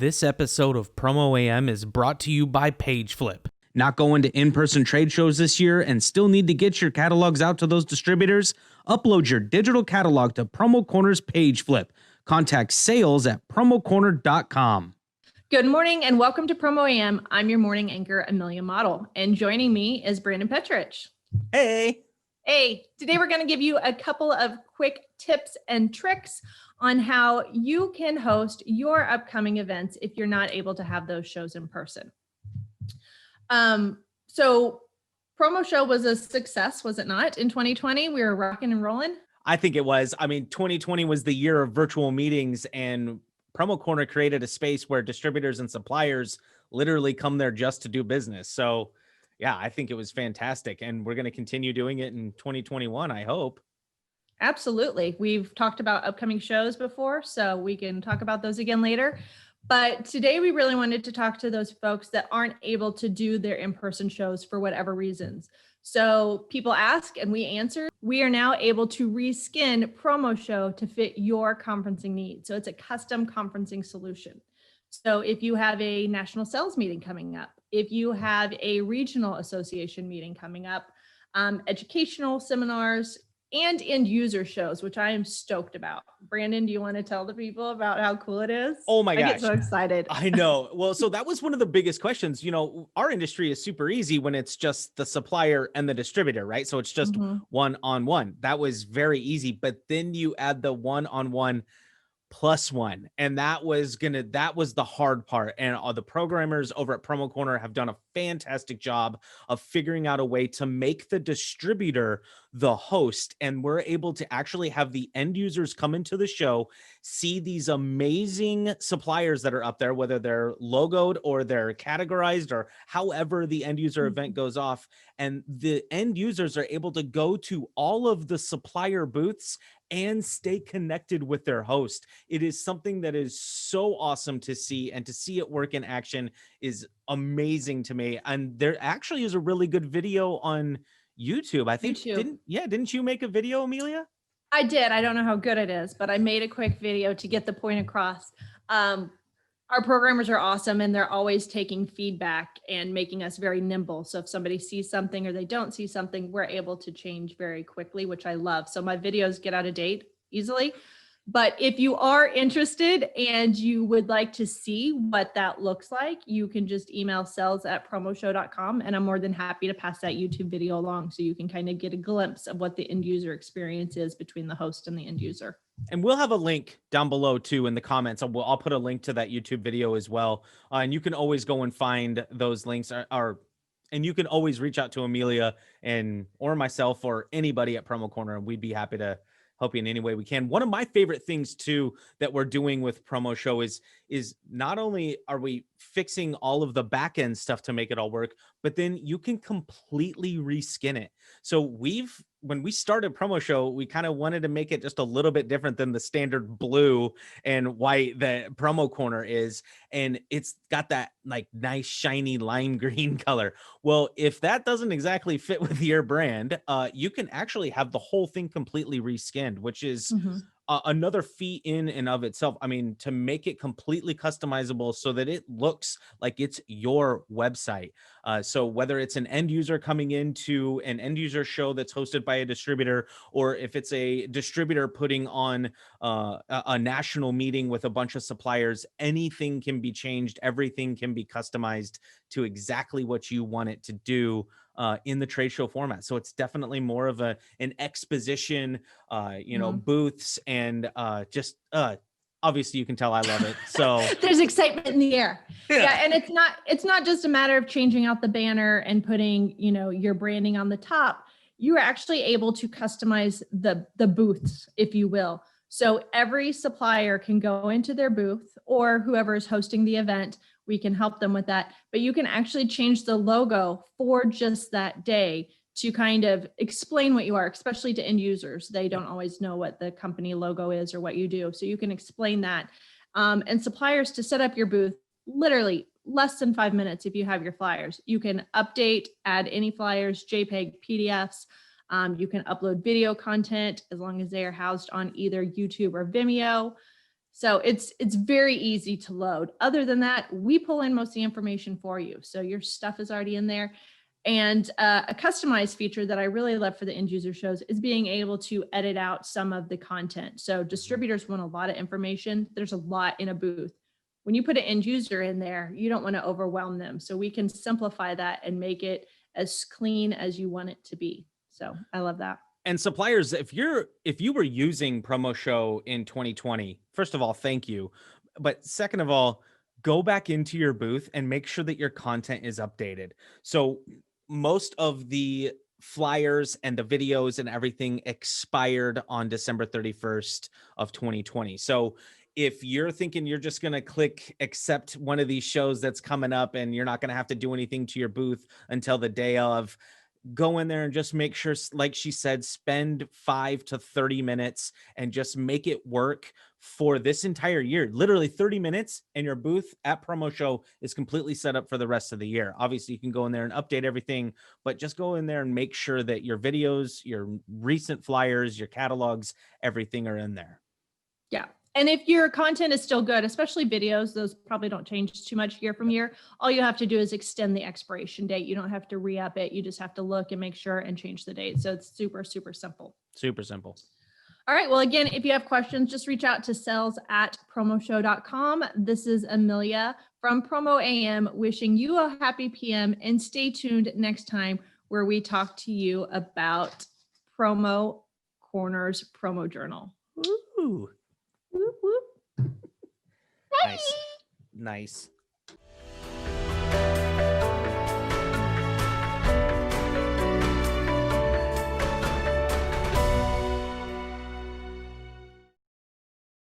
This episode of PromoAM is brought to you by PageFlip. Not going to in-person trade shows this year and still need to get your catalogs out to those distributors? Upload your digital catalog to Promo Corner's PageFlip. Contact sales at promocorner.com. Good morning and welcome to PromoAM. I'm your morning anchor, Amelia Model, and joining me is Brandon Petrich. Hey. Hey, today we're going to give you a couple of quick tips and tricks on how you can host your upcoming events if you're not able to have those shows in person. So PromoShow was a success, was it not? In 2020, we were rocking and rolling. I think it was. 2020 was the year of virtual meetings, and Promo Corner created a space where distributors and suppliers literally come there just to do business. So yeah, I think it was fantastic. And we're going to continue doing it in 2021, I hope. Absolutely. We've talked about upcoming shows before, so we can talk about those again later. But today we really wanted to talk to those folks that aren't able to do their in-person shows for whatever reasons. So people ask and we answer. We are now able to reskin PromoShow to fit your conferencing needs. So it's a custom conferencing solution. So if you have a national sales meeting coming up, if you have a regional association meeting coming up, educational seminars, and end user shows, which I am stoked about. Brandon, do you want to tell the people about how cool it is? Oh my gosh. I get so excited. I know. Well, so that was one of the biggest questions. Our industry is super easy when it's just the supplier and the distributor, right? So it's just one-on-one. That was very easy. But then you add the one-on-one plus one. And that was the hard part. And all the programmers over at Promo Corner have done a fantastic job of figuring out a way to make the distributor the host. And we're able to actually have the end users come into the show, see these amazing suppliers that are up there, whether they're logoed or they're categorized or however the end user event goes off. And the end users are able to go to all of the supplier booths and stay connected with their host. It is something that is so awesome to see, and to see it work in action is amazing to me. And there actually is a really good video on YouTube. I think, didn't you make a video, Amelia? I did. I don't know how good it is, but I made a quick video to get the point across. Our programmers are awesome, and they're always taking feedback and making us very nimble. So if somebody sees something or they don't see something, we're able to change very quickly, which I love. So my videos get out of date easily. But if you are interested and you would like to see what that looks like, you can just email sales@promoshow.com, and I'm more than happy to pass that YouTube video along so you can kind of get a glimpse of what the end user experience is between the host and the end user. And we'll have a link down below too in the comments. I'll put a link to that YouTube video as well. And you can always go and find those links, and you can always reach out to Amelia or myself or anybody at Promo Corner, and we'd be happy to help you in any way we can. One of my favorite things too that we're doing with PromoShow is not only are we fixing all of the back end stuff to make it all work, but then you can completely reskin it. So when we started PromoShow, we kind of wanted to make it just a little bit different than the standard blue and white that Promo Corner is. And it's got that like nice, shiny lime green color. Well, if that doesn't exactly fit with your brand, you can actually have the whole thing completely reskinned, which is another feat in and of itself. To make it completely customizable so that it looks like it's your website. So whether it's an end user coming into an end user show that's hosted by a distributor, or if it's a distributor putting on a national meeting with a bunch of suppliers, anything can be changed. Everything can be customized to exactly what you want it to do in the trade show format. So it's definitely more of an exposition, booths, and obviously you can tell I love it. So there's excitement in the air. Yeah. And it's not just a matter of changing out the banner and putting, your branding on the top. You are actually able to customize the booths, if you will. So every supplier can go into their booth, or whoever is hosting the event, we can help them with that. But you can actually change the logo for just that day to kind of explain what you are, especially to end users. They don't always know what the company logo is or what you do. So you can explain that. And suppliers, to set up your booth, literally less than 5 minutes if you have your flyers. You can update, add any flyers, JPEG, PDFs. You can upload video content as long as they are housed on either YouTube or Vimeo. So it's very easy to load. Other than that, we pull in most of the information for you. So your stuff is already in there. And a customized feature that I really love for the end user shows is being able to edit out some of the content. So distributors want a lot of information. There's a lot in a booth. When you put an end user in there, you don't want to overwhelm them. So we can simplify that and make it as clean as you want it to be. So I love that. And suppliers, if you were using PromoShow in 2020, first of all, thank you. But second of all, go back into your booth and make sure that your content is updated. So most of the flyers and the videos and everything expired on December 31st of 2020. So if you're thinking you're just going to click accept one of these shows that's coming up and you're not going to have to do anything to your booth until the day of, go in there and just make sure, like she said, spend 5 to 30 minutes and just make it work for this entire year. Literally 30 minutes and your booth at PromoShow is completely set up for the rest of the year. Obviously, you can go in there and update everything, but just go in there and make sure that your videos, your recent flyers, your catalogs, everything are in there. Yeah. And if your content is still good, especially videos, those probably don't change too much year from year. All you have to do is extend the expiration date. You don't have to re-up it. You just have to look and make sure and change the date. So it's super, super simple. Super simple. All right. Well, again, if you have questions, just reach out to sales@promoshow.com. This is Amelia from PromoAM wishing you a happy PM, and stay tuned next time where we talk to you about Promo Corner's Promo Journal. Ooh. Whoop, whoop. Nice. Nice.